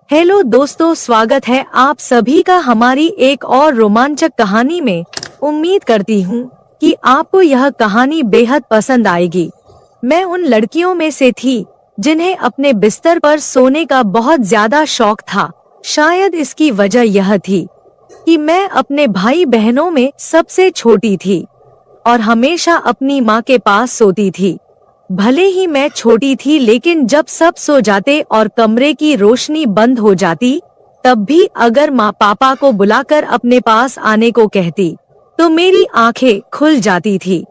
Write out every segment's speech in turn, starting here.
Hello दोस्तों, स्वागत है आप सभी का हमारी एक और रोमांचक कहानी में। उम्मीद करती हूँ कि आपको यह कहानी बेहद पसंद आएगी। मैं उन लड़कियों में से थी जिन्हें अपने बिस्तर पर सोने का बहुत ज्यादा शौक था। शायद इसकी वजह यह थी कि मैं अपने भाई बहनों में सबसे छोटी थी और हमेशा अपनी माँ के पास सोती थी। भले ही मैं छोटी थी, लेकिन जब सब सो जाते और कमरे की रोशनी बंद हो जाती, तब भी अगर माँ पापा को बुलाकर अपने पास आने को कहती, तो मेरी आंखें खुल जाती थी।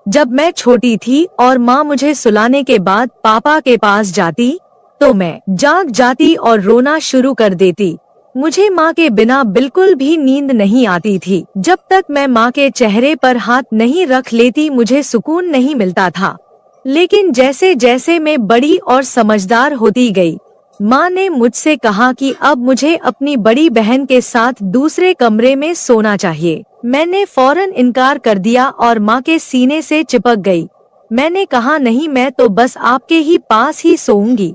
जब मैं छोटी थी और माँ मुझे सुलाने के बाद पापा के पास जाती, तो मैं जाग जाती और रोना शुरू कर देती। मुझे माँ के बिना बिल्कुल भी नींद नहीं आती थी। जब तक मैं माँ के चेहरे पर हाथ नहीं रख लेती, मुझे सुकून नहीं मिलता था। लेकिन जैसे जैसे मैं बड़ी और समझदार होती गई, माँ ने मुझसे कहा कि अब मुझे अपनी बड़ी बहन के साथ दूसरे कमरे में सोना चाहिए। मैंने फौरन इनकार कर दिया और माँ के सीने से चिपक गई। मैंने कहा, नहीं, मैं तो बस आपके ही पास ही सोऊंगी।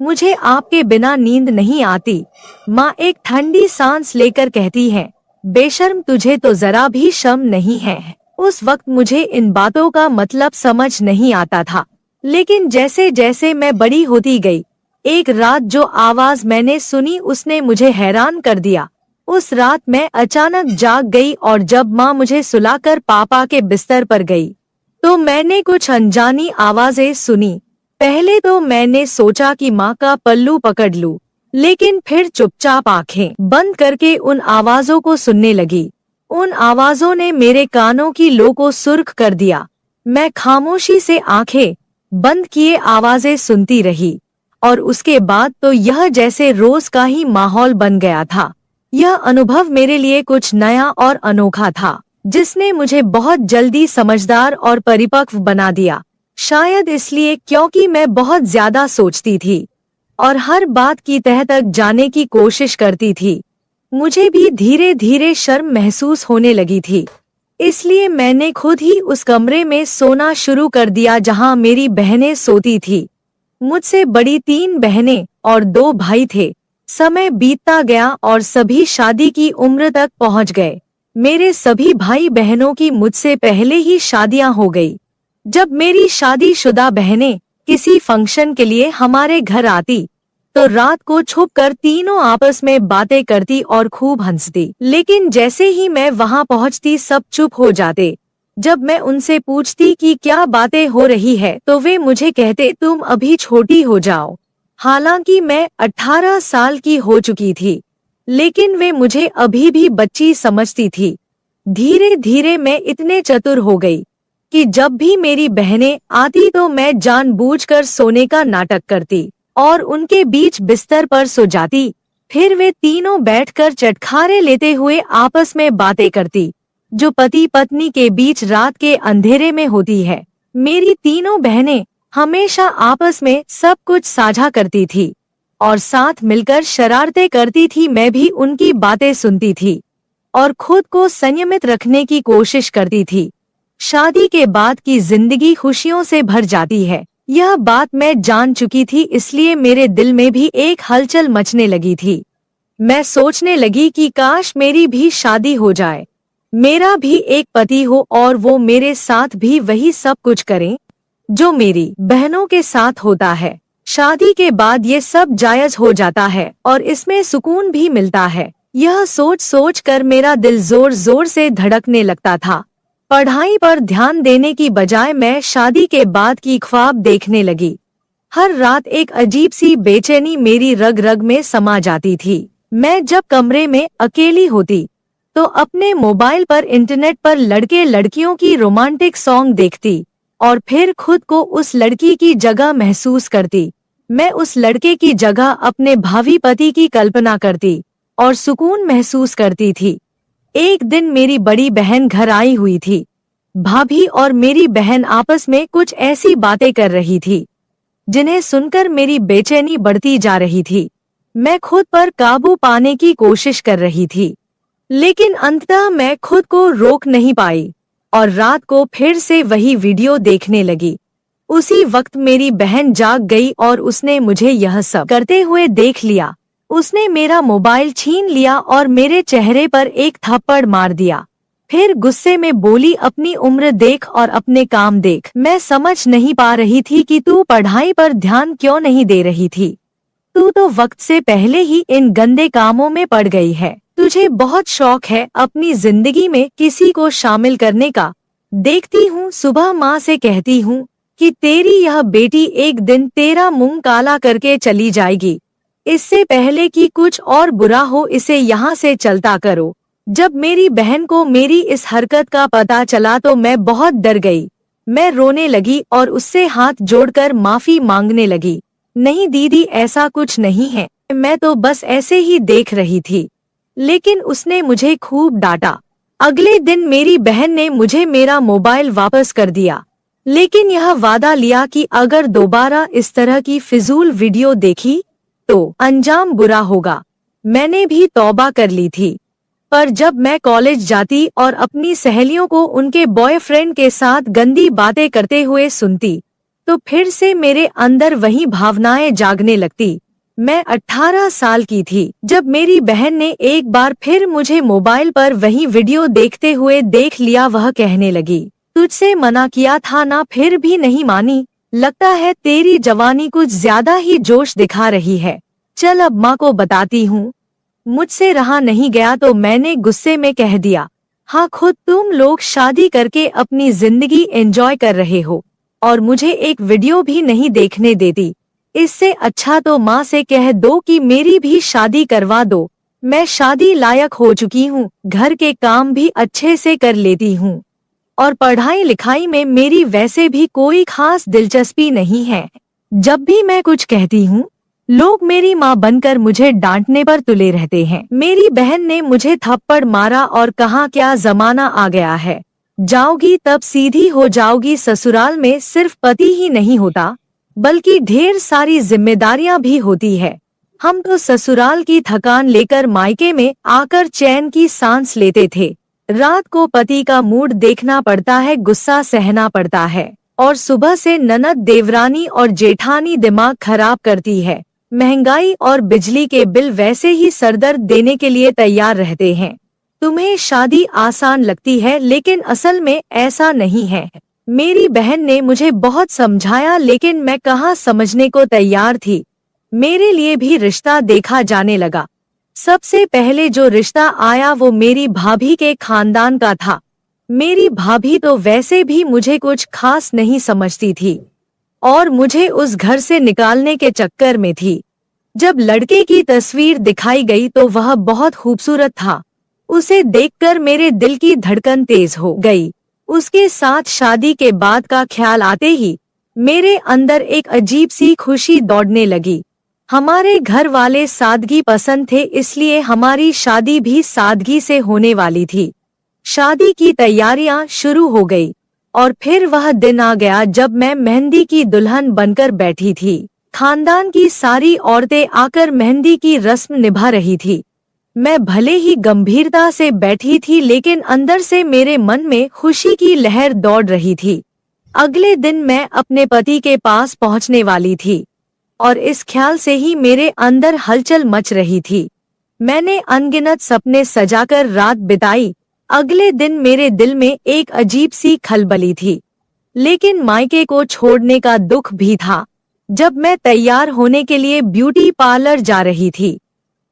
मुझे आपके बिना नींद नहीं आती। माँ एक ठंडी सांस लेकर कहती है, बेशर्म, तुझे तो जरा भी शर्म नहीं है। उस वक्त मुझे इन बातों का मतलब समझ नहीं आता था, लेकिन जैसे जैसे मैं बड़ी होती गई, एक रात जो आवाज मैंने सुनी उसने मुझे हैरान कर दिया। उस रात मैं अचानक जाग गई और जब माँ मुझे सुलाकर पापा के बिस्तर पर गई, तो मैंने कुछ अनजानी आवाजें सुनी। पहले तो मैंने सोचा कि माँ का पल्लू पकड़ लूं, लेकिन फिर चुपचाप आंखें बंद करके उन आवाजों को सुनने लगी। उन आवाजों ने मेरे कानों की लो को सुर्ख कर दिया। मैं खामोशी से आंखें बंद किए आवाजें सुनती रही और उसके बाद तो यह जैसे रोज का ही माहौल बन गया था। यह अनुभव मेरे लिए कुछ नया और अनोखा था, जिसने मुझे बहुत जल्दी समझदार और परिपक्व बना दिया। शायद इसलिए क्योंकि मैं बहुत ज्यादा सोचती थी और हर बात की तह तक जाने की कोशिश करती थी। मुझे भी धीरे धीरे शर्म महसूस होने लगी थी, इसलिए मैंने खुद ही उस कमरे में सोना शुरू कर दिया जहां मेरी बहनें सोती थी। मुझसे बड़ी 3 बहनें और 2 भाई थे। समय बीतता गया और सभी शादी की उम्र तक पहुंच गए। मेरे सभी भाई बहनों की मुझसे पहले ही शादियां हो गई। जब मेरी शादीशुदा बहनें किसी फंक्शन के लिए हमारे घर आती, तो रात को छुपकर तीनों आपस में बातें करती और खूब हंसती। लेकिन जैसे ही मैं वहां पहुंचती, सब चुप हो जाते। जब मैं उनसे पूछती कि क्या बातें हो रही है, तो वे मुझे कहते, तुम अभी छोटी हो जाओ। हालांकि मैं 18 साल की हो चुकी थी, लेकिन वे मुझे अभी भी बच्ची समझती थी। धीरे धीरे मैं इतने चतुर हो गई कि जब भी मेरी बहनें आती, तो मैं जानबूझकर सोने का नाटक करती और उनके बीच बिस्तर पर सो जाती। फिर वे तीनों बैठकर चटखारे लेते हुए आपस में बातें करती, जो पति पत्नी के बीच रात के अंधेरे में होती है। मेरी तीनों बहनें हमेशा आपस में सब कुछ साझा करती थी और साथ मिलकर शरारतें करती थी। मैं भी उनकी बातें सुनती थी और खुद को संयमित रखने की कोशिश करती थी। शादी के बाद की जिंदगी खुशियों से भर जाती है, यह बात मैं जान चुकी थी, इसलिए मेरे दिल में भी एक हलचल मचने लगी थी। मैं सोचने लगी कि काश मेरी भी शादी हो जाए, मेरा भी एक पति हो और वो मेरे साथ भी वही सब कुछ करे जो मेरी बहनों के साथ होता है। शादी के बाद ये सब जायज हो जाता है और इसमें सुकून भी मिलता है। यह सोच सोच कर मेरा दिल जोर जोर से धड़कने लगता था। पढ़ाई पर ध्यान देने की बजाय मैं शादी के बाद की ख्वाब देखने लगी। हर रात एक अजीब सी बेचैनी मेरी रग रग में समा जाती थी। मैं जब कमरे में अकेली होती, तो अपने मोबाइल पर इंटरनेट पर लड़के लड़कियों की रोमांटिक सॉन्ग देखती और फिर खुद को उस लड़की की जगह महसूस करती। मैं उस लड़के की जगह अपने भावी पति की कल्पना करती और सुकून महसूस करती थी। एक दिन मेरी बड़ी बहन घर आई हुई थी। भाभी और मेरी बहन आपस में कुछ ऐसी बातें कर रही थी जिन्हें सुनकर मेरी बेचैनी बढ़ती जा रही थी। मैं खुद पर काबू पाने की कोशिश कर रही थी, लेकिन अंततः मैं खुद को रोक नहीं पाई और रात को फिर से वही वीडियो देखने लगी। उसी वक्त मेरी बहन जाग गई और उसने मुझे यह सब करते हुए देख लिया। उसने मेरा मोबाइल छीन लिया और मेरे चेहरे पर एक थप्पड़ मार दिया। फिर गुस्से में बोली, अपनी उम्र देख और अपने काम देख। मैं समझ नहीं पा रही थी कि तू पढ़ाई पर ध्यान क्यों नहीं दे रही थी। तू तो वक्त से पहले ही इन गंदे कामों में पड़ गई है। तुझे बहुत शौक है अपनी जिंदगी में किसी को शामिल करने का। देखती हूँ सुबह माँ से कहती हूँ कि तेरी यह बेटी एक दिन तेरा मुंह काला करके चली जाएगी। इससे पहले कि कुछ और बुरा हो इसे यहाँ से चलता करो। जब मेरी बहन को मेरी इस हरकत का पता चला तो मैं बहुत डर गई। मैं रोने लगी और उससे हाथ जोड़कर माफी मांगने लगी। नहीं दीदी, ऐसा कुछ नहीं है, मैं तो बस ऐसे ही देख रही थी। लेकिन उसने मुझे खूब डांटा। अगले दिन मेरी बहन ने मुझे मेरा मोबाइल वापस कर दिया, लेकिन यह वादा लिया कि अगर दोबारा इस तरह की फिजूल वीडियो देखी तो अंजाम बुरा होगा। मैंने भी तौबा कर ली थी। पर जब मैं कॉलेज जाती और अपनी सहेलियों को उनके बॉयफ्रेंड के साथ गंदी बातें करते हुए सुनती तो फिर से मेरे अंदर वही भावनाएं जागने लगती। मैं 18 साल की थी जब मेरी बहन ने एक बार फिर मुझे मोबाइल पर वही वीडियो देखते हुए देख लिया। वह कहने लगी, तुझसे मना किया था ना, फिर भी नहीं मानी। लगता है तेरी जवानी कुछ ज्यादा ही जोश दिखा रही है। चल अब माँ को बताती हूँ। मुझसे रहा नहीं गया तो मैंने गुस्से में कह दिया, हाँ, खुद तुम लोग शादी करके अपनी जिंदगी एंजॉय कर रहे हो और मुझे एक वीडियो भी नहीं देखने देती। इससे अच्छा तो माँ से कह दो कि मेरी भी शादी करवा दो। मैं शादी लायक हो चुकी हूँ, घर के काम भी अच्छे से कर लेती हूँ और पढ़ाई लिखाई में मेरी वैसे भी कोई खास दिलचस्पी नहीं है। जब भी मैं कुछ कहती हूँ लोग मेरी माँ बनकर मुझे डांटने पर तुले रहते हैं। मेरी बहन ने मुझे थप्पड़ मारा और कहा, क्या जमाना आ गया है, जाओगी तब सीधी हो जाओगी। ससुराल में सिर्फ पति ही नहीं होता बल्कि ढेर सारी जिम्मेदारियां भी होती है। हम तो ससुराल की थकान लेकर मायके में आकर चैन की सांस लेते थे। रात को पति का मूड देखना पड़ता है, गुस्सा सहना पड़ता है और सुबह से ननद, देवरानी और जेठानी दिमाग खराब करती है। महंगाई और बिजली के बिल वैसे ही सरदर्द देने के लिए तैयार रहते हैं। तुम्हें शादी आसान लगती है लेकिन असल में ऐसा नहीं है। मेरी बहन ने मुझे बहुत समझाया लेकिन मैं कहाँ समझने को तैयार थी। मेरे लिए भी रिश्ता देखा जाने लगा। सबसे पहले जो रिश्ता आया वो मेरी भाभी के खानदान का था। मेरी भाभी तो वैसे भी मुझे कुछ खास नहीं समझती थी और मुझे उस घर से निकालने के चक्कर में थी। जब लड़के की तस्वीर दिखाई गई तो वह बहुत खूबसूरत था। उसे देखकर मेरे दिल की धड़कन तेज हो गई। उसके साथ शादी के बाद का ख्याल आते ही मेरे अंदर एक अजीब सी खुशी दौड़ने लगी। हमारे घर वाले सादगी पसंद थे, इसलिए हमारी शादी भी सादगी से होने वाली थी। शादी की तैयारियां शुरू हो गई और फिर वह दिन आ गया जब मैं मेहंदी की दुल्हन बनकर बैठी थी। खानदान की सारी औरतें आकर मेहंदी की रस्म निभा रही थी। मैं भले ही गंभीरता से बैठी थी लेकिन अंदर से मेरे मन में खुशी की लहर दौड़ रही थी। अगले दिन मैं अपने पति के पास पहुंचने वाली थी और इस ख्याल से ही मेरे अंदर हलचल मच रही थी। मैंने अनगिनत सपने सजाकर रात बिताई। अगले दिन मेरे दिल में एक अजीब सी खलबली थी, लेकिन मायके को छोड़ने का दुख भी था। जब मैं तैयार होने के लिए ब्यूटी पार्लर जा रही थी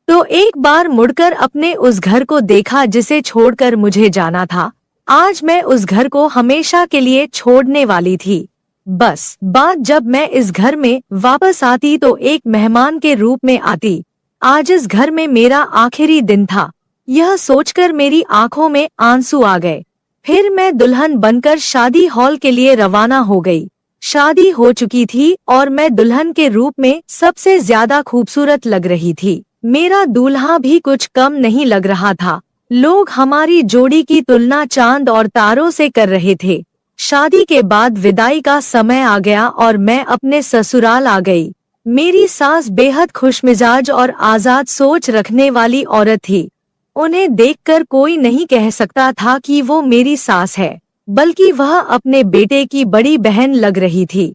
तो एक बार मुड़कर अपने उस घर को देखा जिसे छोड़कर मुझे जाना था। आज मैं उस घर को हमेशा के लिए छोड़ने वाली थी। बस बात जब मैं इस घर में वापस आती तो एक मेहमान के रूप में आती। आज इस घर में मेरा आखिरी दिन था। यह सोचकर मेरी आंखों में आंसू आ गए। फिर मैं दुल्हन बनकर शादी हॉल के लिए रवाना हो गई। शादी हो चुकी थी और मैं दुल्हन के रूप में सबसे ज्यादा खूबसूरत लग रही थी। मेरा दूल्हा भी कुछ कम नहीं लग रहा था। लोग हमारी जोड़ी की तुलना चांद और तारों से कर रहे थे। शादी के बाद विदाई का समय आ गया और मैं अपने ससुराल आ गई। मेरी सास बेहद खुशमिजाज और आजाद सोच रखने वाली औरत थी। उन्हें देखकर कोई नहीं कह सकता था कि वो मेरी सास है, बल्कि वह अपने बेटे की बड़ी बहन लग रही थी।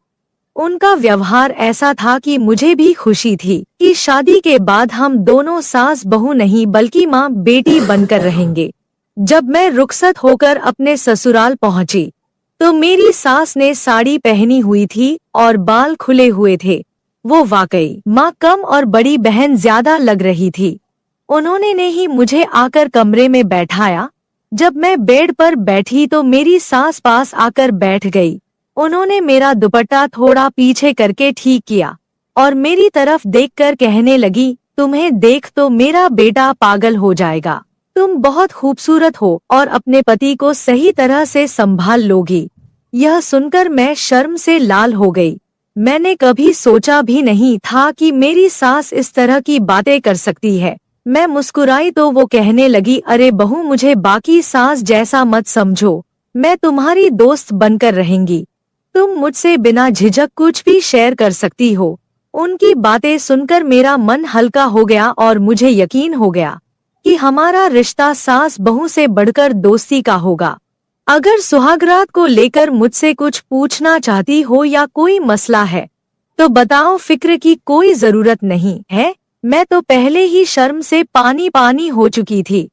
उनका व्यवहार ऐसा था कि मुझे भी खुशी थी कि शादी के बाद हम दोनों सास बहू नहीं बल्कि माँ बेटी बनकर रहेंगे। जब मैं रुखसत होकर अपने ससुराल पहुंची तो मेरी सास ने साड़ी पहनी हुई थी और बाल खुले हुए थे। वो वाकई माँ कम और बड़ी बहन ज्यादा लग रही थी। उन्होंने ने ही मुझे आकर कमरे में बैठाया। जब मैं बेड पर बैठी तो मेरी सास पास आकर बैठ गई। उन्होंने मेरा दुपट्टा थोड़ा पीछे करके ठीक किया और मेरी तरफ देखकर कहने लगी, तुम्हें देख तो मेरा बेटा पागल हो जाएगा। तुम बहुत खूबसूरत हो और अपने पति को सही तरह से संभाल लोगी। यह सुनकर मैं शर्म से लाल हो गई। मैंने कभी सोचा भी नहीं था कि मेरी सास इस तरह की बातें कर सकती है। मैं मुस्कुराई तो वो कहने लगी, अरे बहू, मुझे बाकी सास जैसा मत समझो, मैं तुम्हारी दोस्त बनकर रहेंगी। तुम मुझसे बिना झिझक कुछ भी शेयर कर सकती हो। उनकी बातें सुनकर मेरा मन हल्का हो गया और मुझे यकीन हो गया कि हमारा रिश्ता सास बहू से बढ़कर दोस्ती का होगा। अगर सुहागरात को लेकर मुझसे कुछ पूछना चाहती हो या कोई मसला है तो बताओ, फिक्र की कोई जरूरत नहीं है। मैं तो पहले ही शर्म से पानी पानी हो चुकी थी।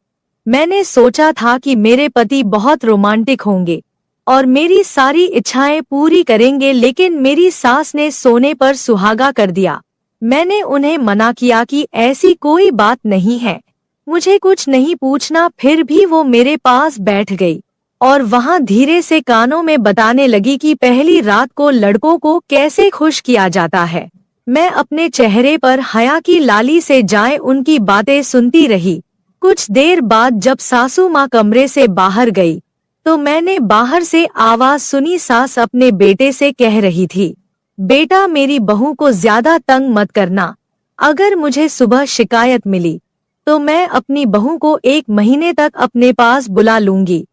मैंने सोचा था कि मेरे पति बहुत रोमांटिक होंगे और मेरी सारी इच्छाएं पूरी करेंगे, लेकिन मेरी सास ने सोने पर सुहागा कर दिया। मैंने उन्हें मना किया कि ऐसी कोई बात नहीं है, मुझे कुछ नहीं पूछना। फिर भी वो मेरे पास बैठ गई और वहां धीरे से कानों में बताने लगी कि पहली रात को लड़कों को कैसे खुश किया जाता है। मैं अपने चेहरे पर हया की लाली से जाए उनकी बातें सुनती रही। कुछ देर बाद जब सासू माँ कमरे से बाहर गई तो मैंने बाहर से आवाज सुनी। सास अपने बेटे से कह रही थी, बेटा, मेरी बहू को ज्यादा तंग मत करना। अगर मुझे सुबह शिकायत मिली तो मैं अपनी बहू को 1 महीने तक अपने पास बुला लूंगी।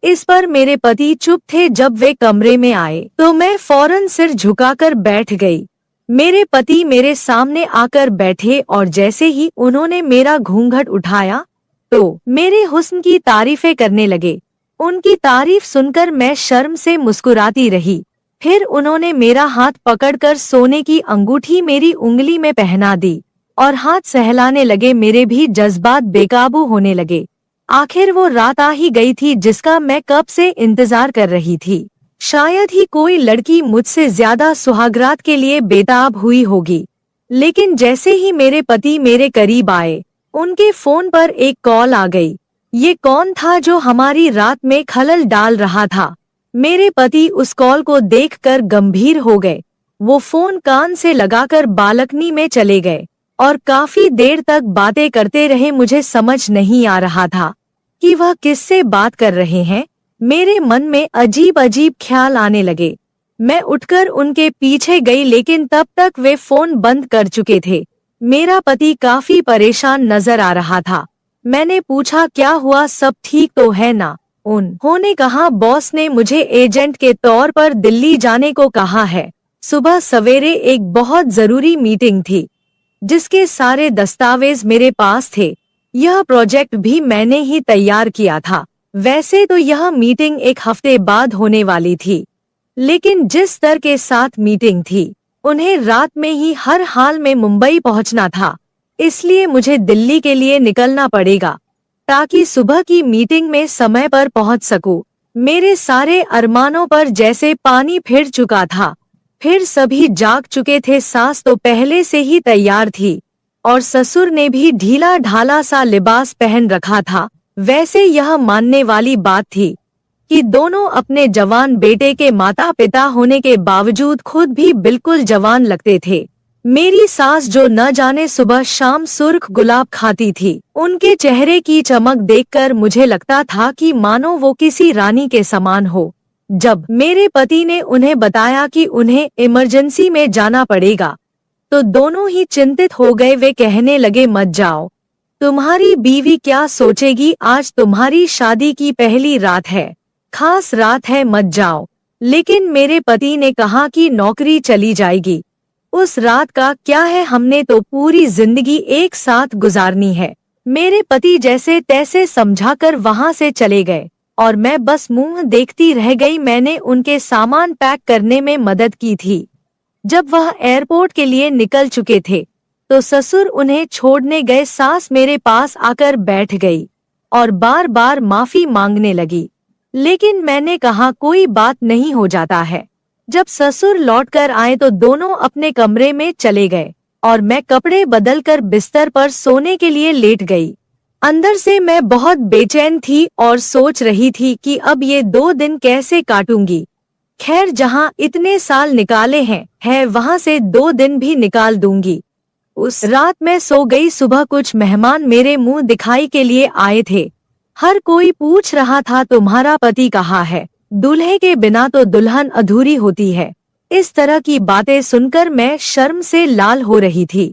इस पर मेरे पति चुप थे। जब वे कमरे में आए तो मैं फौरन सिर झुकाकर बैठ गई। मेरे पति मेरे सामने आकर बैठे और जैसे ही उन्होंने मेरा घूंघट उठाया तो मेरे हुस्न की तारीफें करने लगे। उनकी तारीफ सुनकर मैं शर्म से मुस्कुराती रही। फिर उन्होंने मेरा हाथ पकड़कर सोने की अंगूठी मेरी उंगली में पहना दी और हाथ सहलाने लगे। मेरे भी जज्बात बेकाबू होने लगे। आखिर वो रात आ ही गई थी जिसका मैं कब से इंतजार कर रही थी। शायद ही कोई लड़की मुझसे ज्यादा सुहागरात के लिए बेताब हुई होगी। लेकिन जैसे ही मेरे पति मेरे करीब आए, उनके फोन पर एक कॉल आ गई। ये कौन था जो हमारी रात में खलल डाल रहा था? मेरे पति उस कॉल को देखकर गंभीर हो गए। वो फोन कान से लगाकर बालकनी में चले गए और काफी देर तक बातें करते रहे। मुझे समझ नहीं आ रहा था कि वह किससे बात कर रहे हैं। मेरे मन में अजीब अजीब ख्याल आने लगे। मैं उठकर उनके पीछे गई, लेकिन तब तक वे फोन बंद कर चुके थे। मेरा पति काफी परेशान नजर आ रहा था। मैंने पूछा, क्या हुआ, सब ठीक तो है ना? उन्होंने कहा, बॉस ने मुझे एजेंट के तौर पर दिल्ली जाने को कहा है। सुबह सवेरे एक बहुत जरूरी मीटिंग थी जिसके सारे दस्तावेज मेरे पास थे। यह प्रोजेक्ट भी मैंने ही तैयार किया था। वैसे तो यह मीटिंग 1 हफ्ते बाद होने वाली थी, लेकिन जिस स्तर के साथ मीटिंग थी, उन्हें रात में ही हर हाल में मुंबई पहुंचना था। इसलिए मुझे दिल्ली के लिए निकलना पड़ेगा ताकि सुबह की मीटिंग में समय पर पहुंच सकूं। मेरे सारे अरमानों पर जैसे पानी फिर चुका था। फिर सभी जाग चुके थे। सास तो पहले से ही तैयार थी और ससुर ने भी ढीला ढाला सा लिबास पहन रखा था। वैसे यह मानने वाली बात थी कि दोनों अपने जवान बेटे के माता पिता होने के बावजूद खुद भी बिल्कुल जवान लगते थे। मेरी सास जो न जाने सुबह शाम सुर्ख गुलाब खाती थी, उनके चेहरे की चमक देखकर मुझे लगता था कि मानो वो किसी रानी के समान हो। जब मेरे पति ने उन्हें बताया कि उन्हें इमरजेंसी में जाना पड़ेगा तो दोनों ही चिंतित हो गए। वे कहने लगे, मत जाओ, तुम्हारी बीवी क्या सोचेगी? आज तुम्हारी शादी की पहली रात है, खास रात है, मत जाओ। लेकिन मेरे पति ने कहा कि नौकरी चली जाएगी, उस रात का क्या है, हमने तो पूरी जिंदगी एक साथ गुजारनी है। मेरे पति जैसे तैसे समझाकर वहां से चले गए और मैं बस मुंह देखती रह गई। मैंने उनके सामान पैक करने में मदद की थी। जब वह एयरपोर्ट के लिए निकल चुके थे तो ससुर उन्हें छोड़ने गए। सास मेरे पास आकर बैठ गई और बार बार माफी मांगने लगी, लेकिन मैंने कहा कोई बात नहीं, हो जाता है। जब ससुर लौटकर आए तो दोनों अपने कमरे में चले गए और मैं कपड़े बदलकर बिस्तर पर सोने के लिए लेट गई। अंदर से मैं बहुत बेचैन थी और सोच रही थी कि अब ये 2 दिन कैसे काटूंगी। खैर, जहाँ इतने साल निकाले हैं वहाँ से 2 दिन भी निकाल दूंगी। उस रात मैं सो गई। सुबह कुछ मेहमान मेरे मुंह दिखाई के लिए आए थे। हर कोई पूछ रहा था तुम्हारा पति कहाँ है, दूल्हे के बिना तो दुल्हन अधूरी होती है। इस तरह की बातें सुनकर मैं शर्म से लाल हो रही थी।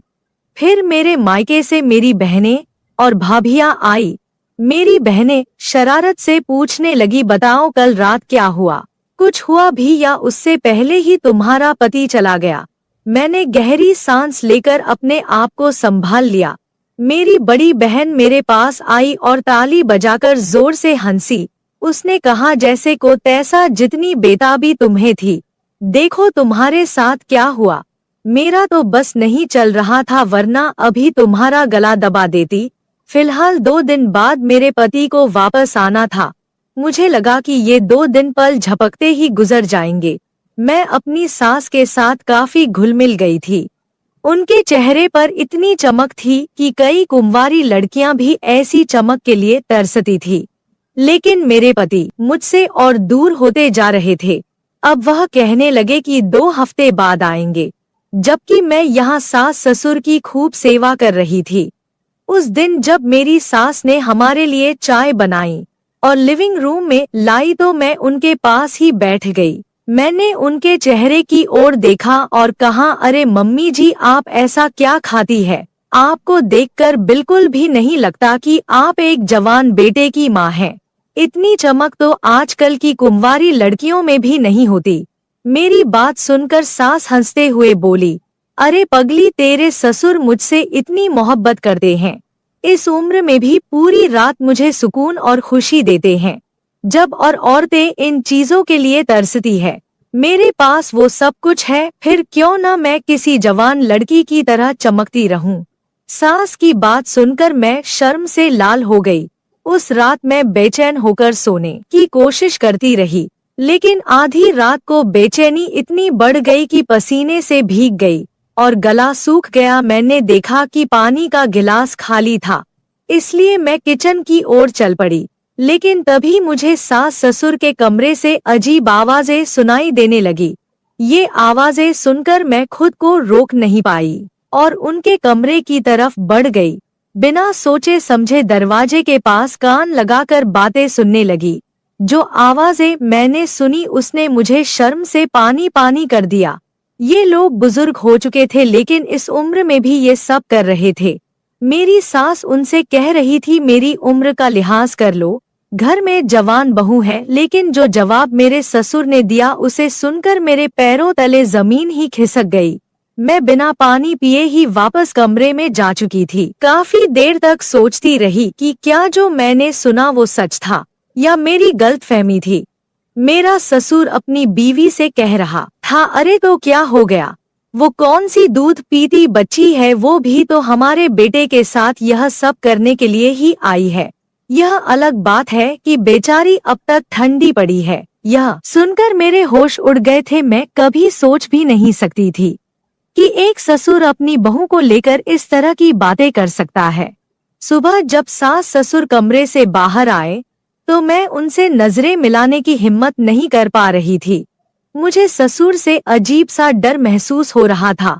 फिर मेरे मायके से मेरी बहनें और भाभियां आई। मेरी बहनें शरारत से पूछने लगी, बताओ कल रात क्या हुआ, कुछ हुआ भी या उससे पहले ही तुम्हारा पति चला गया। मैंने गहरी सांस लेकर अपने आप को संभाल लिया। मेरी बड़ी बहन मेरे पास आई और ताली बजाकर जोर से हंसी। उसने कहा, जैसे को तैसा, जितनी बेताबी तुम्हें थी, देखो तुम्हारे साथ क्या हुआ। मेरा तो बस नहीं चल रहा था, वरना अभी तुम्हारा गला दबा देती। फिलहाल 2 दिन बाद मेरे पति को वापस आना था। मुझे लगा कि ये 2 दिन पल झपकते ही गुजर जाएंगे। मैं अपनी सास के साथ काफी घुल मिल गई थी। उनके चेहरे पर इतनी चमक थी कि कई कुंवारी लड़कियां भी ऐसी चमक के लिए तरसती थी। लेकिन मेरे पति मुझसे और दूर होते जा रहे थे। अब वह कहने लगे कि 2 हफ्ते बाद आएंगे, जबकि मैं यहाँ सास ससुर की खूब सेवा कर रही थी। उस दिन जब मेरी सास ने हमारे लिए चाय बनाई और लिविंग रूम में लाई तो मैं उनके पास ही बैठ गई। मैंने उनके चेहरे की ओर देखा और कहा, अरे मम्मी जी, आप ऐसा क्या खाती है? आपको देखकर बिल्कुल भी नहीं लगता कि आप एक जवान बेटे की माँ हैं। इतनी चमक तो आजकल की कुंवारी लड़कियों में भी नहीं होती। मेरी बात सुनकर सास हंसते हुए बोली, अरे पगली, तेरे ससुर मुझसे इतनी मोहब्बत करते हैं। इस उम्र में भी पूरी रात मुझे सुकून और खुशी देते हैं। जब और औरतें इन चीजों के लिए तरसती है, मेरे पास वो सब कुछ है, फिर क्यों न मैं किसी जवान लड़की की तरह चमकती रहूं। सास की बात सुनकर मैं शर्म से लाल हो गई। उस रात मैं बेचैन होकर सोने की कोशिश करती रही, लेकिन आधी रात को बेचैनी इतनी बढ़ गई कि पसीने से भीग गई और गला सूख गया। मैंने देखा कि पानी का गिलास खाली था, इसलिए मैं किचन की ओर चल पड़ी। लेकिन तभी मुझे सास ससुर के कमरे से अजीब आवाजें सुनाई देने लगी। ये आवाजें सुनकर मैं खुद को रोक नहीं पाई और उनके कमरे की तरफ बढ़ गई। बिना सोचे समझे दरवाजे के पास कान लगाकर बातें सुनने लगी। जो आवाजें मैंने सुनी उसने मुझे शर्म से पानी पानी कर दिया। ये लोग बुजुर्ग हो चुके थे, लेकिन इस उम्र में भी ये सब कर रहे थे। मेरी सास उनसे कह रही थी, मेरी उम्र का लिहाज कर लो, घर में जवान बहू है। लेकिन जो जवाब मेरे ससुर ने दिया उसे सुनकर मेरे पैरों तले जमीन ही खिसक गई। मैं बिना पानी पिए ही वापस कमरे में जा चुकी थी। काफी देर तक सोचती रही कि क्या जो मैंने सुना वो सच था या मेरी गलतफहमी थी। मेरा ससुर अपनी बीवी से कह रहा था, अरे तो क्या हो गया, वो कौन सी दूध पीती बच्ची है, वो भी तो हमारे बेटे के साथ यह सब करने के लिए ही आई है। यह अलग बात है कि बेचारी अब तक ठंडी पड़ी है। यह सुनकर मेरे होश उड़ गए थे। मैं कभी सोच भी नहीं सकती थी कि एक ससुर अपनी बहू को लेकर इस तरह की बातें कर सकता है। सुबह जब सास ससुर कमरे से बाहर आए तो मैं उनसे नजरें मिलाने की हिम्मत नहीं कर पा रही थी। मुझे ससुर से अजीब सा डर महसूस हो रहा था,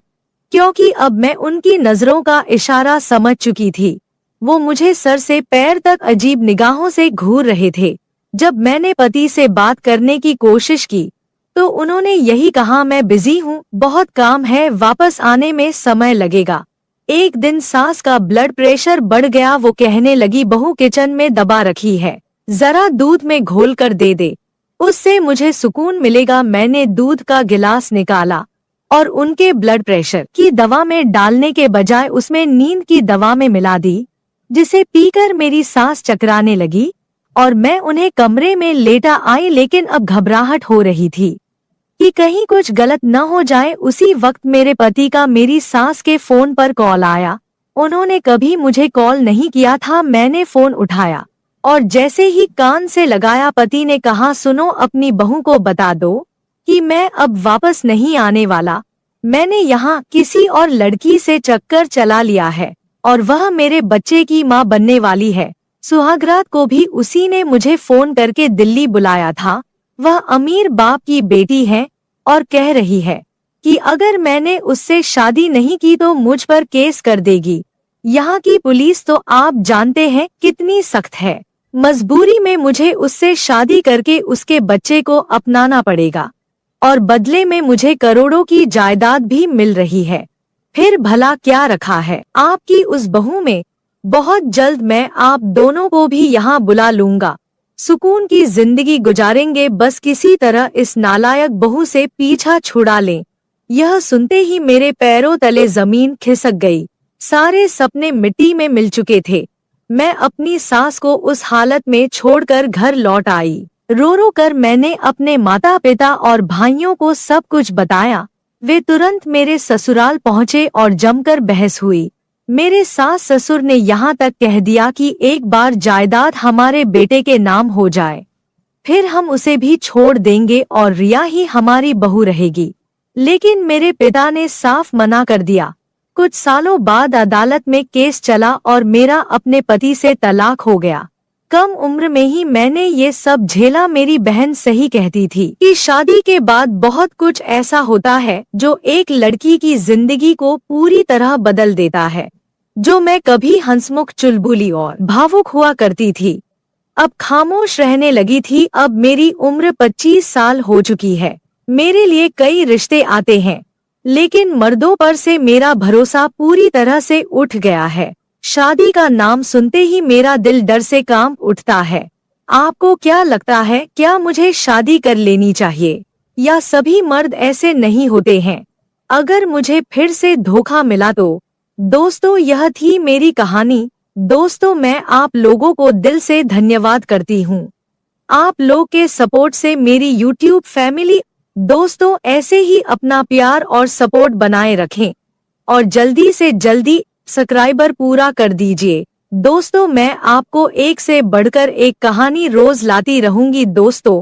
क्योंकि अब मैं उनकी नजरों का इशारा समझ चुकी थी। वो मुझे सर से पैर तक अजीब निगाहों से घूर रहे थे। जब मैंने पति से बात करने की कोशिश की तो उन्होंने यही कहा, मैं बिजी हूँ, बहुत काम है, वापस आने में समय लगेगा। एक दिन सास का ब्लड प्रेशर बढ़ गया। वो कहने लगी, बहू किचन में दबा रखी है, जरा दूध में घोल कर दे दे, उससे मुझे सुकून मिलेगा। मैंने दूध का गिलास निकाला और उनके ब्लड प्रेशर की दवा में डालने के बजाय उसमें नींद की दवा में मिला दी, जिसे पीकर मेरी सांस चकराने लगी और मैं उन्हें कमरे में लेटा आई। लेकिन अब घबराहट हो रही थी। कि कहीं कुछ गलत न हो जाए। उसी वक्त मेरे पति का मेरी सास के फोन पर कॉल आया। उन्होंने कभी मुझे कॉल नहीं किया था। मैंने फोन उठाया और जैसे ही कान से लगाया, पति ने कहा, सुनो, अपनी बहू को बता दो कि मैं अब वापस नहीं आने वाला। मैंने यहाँ किसी और लड़की से चक्कर चला लिया है और वह मेरे बच्चे की माँ बनने वाली है। सुहागरात को भी उसी ने मुझे फोन करके दिल्ली बुलाया था। वह अमीर बाप की बेटी है और कह रही है कि अगर मैंने उससे शादी नहीं की तो मुझ पर केस कर देगी। यहाँ की पुलिस तो आप जानते हैं कितनी सख्त है। मजबूरी में मुझे उससे शादी करके उसके बच्चे को अपनाना पड़ेगा और बदले में मुझे करोड़ों की जायदाद भी मिल रही है। फिर भला क्या रखा है आपकी उस बहू में? बहुत जल्द मैं आप दोनों को भी यहाँ बुला लूंगा। सुकून की जिंदगी गुजारेंगे, बस किसी तरह इस नालायक बहू से पीछा छुड़ा लें। यह सुनते ही मेरे पैरों तले जमीन खिसक गई। सारे सपने मिट्टी में मिल चुके थे। मैं अपनी सास को उस हालत में छोड़कर घर लौट आई। रो रो कर मैंने अपने माता पिता और भाइयों को सब कुछ बताया। वे तुरंत मेरे ससुराल पहुँचे और जमकर बहस हुई। मेरे सास ससुर ने यहाँ तक कह दिया कि एक बार जायदाद हमारे बेटे के नाम हो जाए, फिर हम उसे भी छोड़ देंगे और रिया ही हमारी बहू रहेगी। लेकिन मेरे पिता ने साफ मना कर दिया। कुछ सालों बाद अदालत में केस चला और मेरा अपने पति से तलाक हो गया। कम उम्र में ही मैंने ये सब झेला। मेरी बहन सही कहती थी कि शादी के बाद बहुत कुछ ऐसा होता है जो एक लड़की की जिंदगी को पूरी तरह बदल देता है। जो मैं कभी हंसमुख, चुलबुली और भावुक हुआ करती थी, अब खामोश रहने लगी थी। अब मेरी उम्र 25 साल हो चुकी है। मेरे लिए कई रिश्ते आते हैं, लेकिन मर्दों पर से मेरा भरोसा पूरी तरह से उठ गया है। शादी का नाम सुनते ही मेरा दिल डर से कांप उठता है। आपको क्या लगता है, क्या मुझे शादी कर लेनी चाहिए या सभी मर्द ऐसे नहीं होते हैं? अगर मुझे फिर से धोखा मिला तो? दोस्तों, यह थी मेरी कहानी। दोस्तों, मैं आप लोगों को दिल से धन्यवाद करती हूँ। आप लोग के सपोर्ट से मेरी YouTube फैमिली। दोस्तों, ऐसे ही अपना प्यार और सपोर्ट बनाए रखें और जल्दी से जल्दी सब्सक्राइबर पूरा कर दीजिए। दोस्तों, मैं आपको एक से बढ़कर एक कहानी रोज लाती रहूंगी दोस्तों।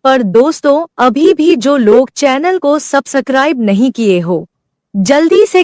पर दोस्तों, अभी भी जो लोग चैनल को सब्सक्राइब नहीं किए हो, जल्दी से